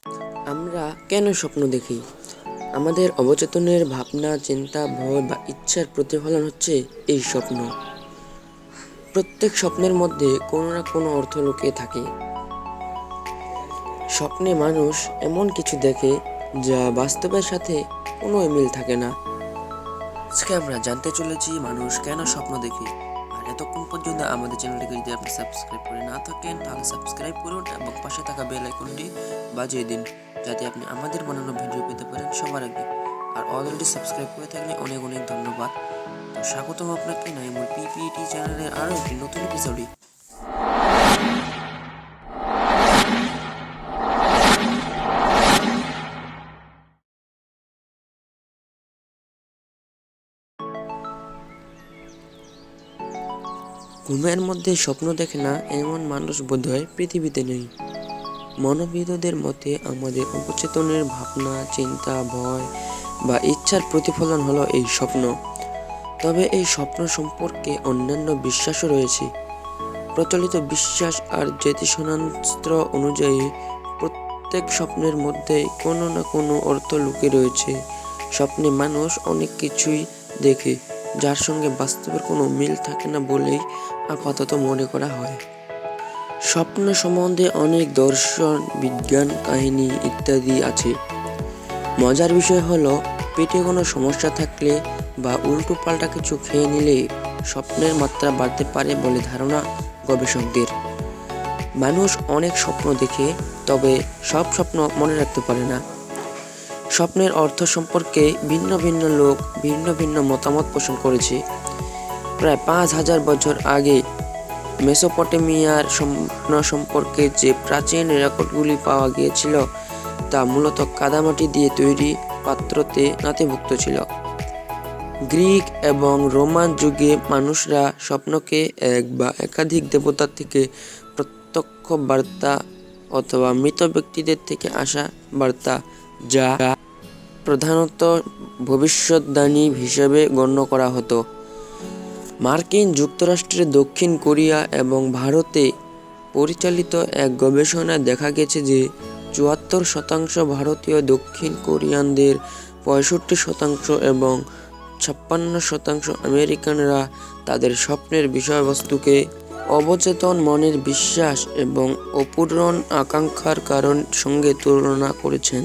আমরা কেন স্বপ্ন দেখি? আমাদের অবচেতনের ভাবনা, চিন্তা, ভয় বা ইচ্ছার প্রতিফলন হচ্ছে এই স্বপ্ন। প্রত্যেক স্বপ্নের মধ্যে কোনো না কোনো অর্থ লুকিয়ে থাকে। স্বপ্নে মানুষ এমন কিছু দেখে যা বাস্তবের সাথে কোনো মিল থাকে না। আজকে আমরা জানতে চলেছি মানুষ কেন স্বপ্ন দেখে। আর এতক্ষণ পর্যন্ত আমাদের চ্যানেলটিকে যদি আপনি সাবস্ক্রাইব করে না থাকেন তাহলে সাবস্ক্রাইব করুন এবং পাশে থাকা বেল আইকনটি বাজিয়ে দিন, যাতে আপনি আমাদের বানানো ভিডিও পেতে পারেন সবার আগে। আর অলরেডি সাবস্ক্রাইব করে থাকলে অনেক অনেক ধন্যবাদ। তো স্বাগতম আপনাকে নাইমুল পিপিটি চ্যানেলের আরও একটি নতুন এপিসোডে। ঘুমের মধ্যে স্বপ্ন দেখে না এমন মানুষ বোধহয় পৃথিবীতে নেই। মনোবিদদের মতে আমাদের অবচেতনের ভাবনা, চিন্তা, ভয় বা ইচ্ছার প্রতিফলন হলো এই স্বপ্ন। তবে এই স্বপ্ন সম্পর্কে অন্যান্য বিশ্বাসও রয়েছে। প্রচলিত বিশ্বাস আর জ্যোতিষশাস্ত্র অনুযায়ী প্রত্যেক স্বপ্নের মধ্যেই কোনো না কোনো অর্থ লুকিয়ে রয়েছে। স্বপ্নে মানুষ অনেক কিছুই দেখে যার সঙ্গে বাস্তবের কোনো মিল থাকে না বলেই আপাতত মনে করা হয়। স্বপ্ন সম্বন্ধে অনেক দর্শন, বিজ্ঞান, কাহিনী ইত্যাদি আছে। মজার বিষয় হলো, পেটে কোনো সমস্যা থাকলে বা উল্টো পাল্টা কিছু খেয়ে নিলে স্বপ্নের মাত্রা বাড়তে পারে বলে ধারণা গবেষকদের। মানুষ অনেক স্বপ্ন দেখে, তবে সব স্বপ্ন মনে রাখতে পারে না। স্বপ্নের অর্থ সম্পর্কে ভিন্ন ভিন্ন লোক ভিন্ন ভিন্ন মতামত পোষণ করেছে। প্রায় 5000 বছর আগে মেসোপটেমিয়ার স্বপ্ন সম্পর্কে যে প্রাচীন রেকর্ডগুলি পাওয়া গিয়েছিল তা মূলত কাদামাটি দিয়ে তৈরি পাত্রতে নথিভুক্ত ছিল। গ্রিক এবং রোমান যুগে মানুষরা স্বপ্নকে এক বা একাধিক দেবতা থেকে প্রত্যক্ষ বার্তা অথবা মৃত ব্যক্তিদের থেকে আসা বার্তা, যা প্রধানত ভবিষ্যদ্বাণী হিসেবে গণ্য করা হতো। মার্কিন যুক্তরাষ্ট্রের, দক্ষিণ কোরিয়া এবং ভারতে পরিচালিত এক গবেষণায় দেখা গেছে যে 74% ভারতীয় দক্ষিণ কোরিয়ানদের, 65% এবং 56% আমেরিকানরা তাদের স্বপ্নের বিষয়বস্তুকে অবচেতন মনের বিশ্বাস এবং অপূরণ আকাঙ্ক্ষার কারণ সঙ্গে তুলনা করেছেন।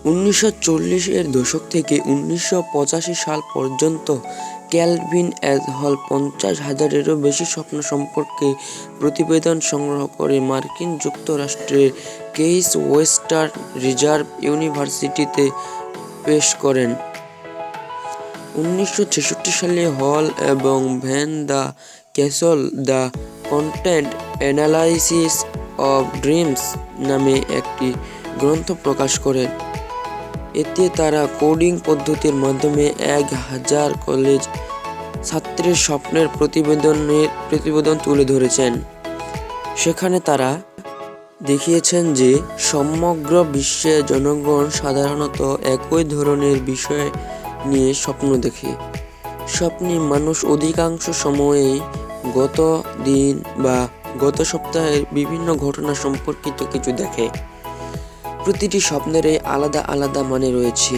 1940-এর দশক থেকে 1985 সাল পর্যন্ত ক্যালভিন এট হল 50,000-এরও বেশি স্বপ্ন সম্পর্কে প্রতিবেদন সংগ্রহ করে মার্কিন যুক্তরাষ্ট্রের কেইস ওয়েস্টার্ন রিজার্ভ ইউনিভার্সিটিতে পেশ করেন। 1966 সালে হল এবং van the castle the content analysis of dreams নামে একটি গ্রন্থ প্রকাশ করেন। এতে তারা কোডিং পদ্ধতির মাধ্যমে 1000 কলেজ ছাত্রের স্বপ্নের প্রতিবেদন তুলে ধরেছেন। সেখানে তারা দেখিয়েছেন যে সমগ্র বিশ্বে জনগণ সাধারণত একই ধরনের বিষয় নিয়ে স্বপ্ন দেখে। স্বপ্নে মানুষ অধিকাংশ সময়েই গত দিন বা গত সপ্তাহের বিভিন্ন ঘটনা সম্পর্কিত কিছু দেখে। প্রতিটি স্বপ্নেরই আলাদা আলাদা মানে রয়েছে,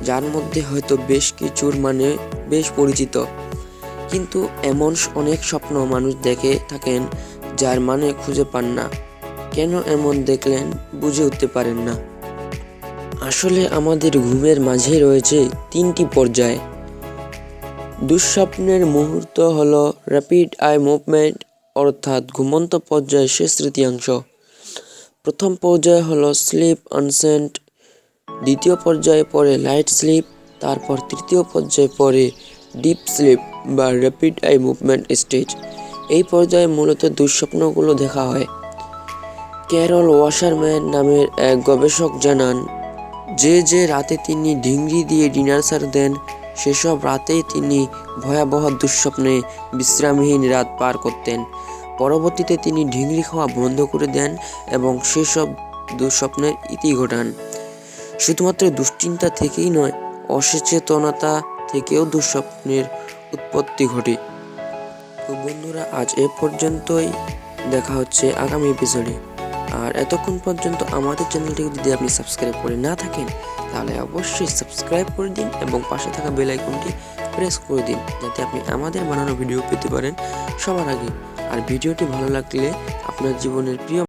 যার মধ্যে হয়তো বেশ কিছুর মানে বেশ পরিচিত। কিন্তু এমন অনেক স্বপ্ন মানুষ দেখে থাকেন যার মানে খুঁজে পান না। কেন এমন দেখলেন বুঝে উঠতে পারেন না। আসলে আমাদের ঘুমের মাঝে রয়েছে 3টি পর্যায়। দুঃস্বপ্নের মুহূর্ত হলো র্যাপিড আই মুভমেন্ট, অর্থাৎ ঘুমন্ত পর্যায়ের শেষ তৃতীয়াংশ। প্রথম পর্যায় হলো স্লিপ অনসেন্ট, দ্বিতীয় পর্যায়ে পড়ে লাইট স্লিপ, তারপর তৃতীয় পর্যায়ে পড়ে ডিপ স্লিপ বা র্যাপিড আই মুভমেন্ট স্টেজ। এই পর্যায়ে মূলত দুঃস্বপ্নগুলো দেখা হয়। ক্যারল ওয়াশারম্যান নামের এক গবেষক জানান, যে রাতে তিনি ঢিংরি দিয়ে ডিনার দেন, সেসব রাতেই তিনি ভয়াবহ দুঃস্বপ্নে বিশ্রামহীন রাত পার করতেন। পরবর্তীতে তিনি ঢিংরি খাওয়া বন্ধ করে দেন এবং সেসব দুঃস্বপ্নের ইতি ঘটান। শুধুমাত্র দুশ্চিন্তা থেকেই নয়, অসচেতনতা থেকেও দুঃস্বপ্নের উৎপত্তি ঘটে। তো বন্ধুরা, আজ এ পর্যন্তই। দেখা হচ্ছে আগামী এপিসোডে। আর এতক্ষণ পর্যন্ত আমাদের চ্যানেলটিকে যদি আপনি সাবস্ক্রাইব করে না থাকেন তাহলে অবশ্যই সাবস্ক্রাইব করে দিন এবং পাশে থাকা বেল আইকনটি প্রেস করে দিন, যাতে আপনি আমাদের বানানো ভিডিও পেতে পারেন সবার আগে। আর ভিডিওটি ভালো লাগলে আপনার জীবনের প্রিয়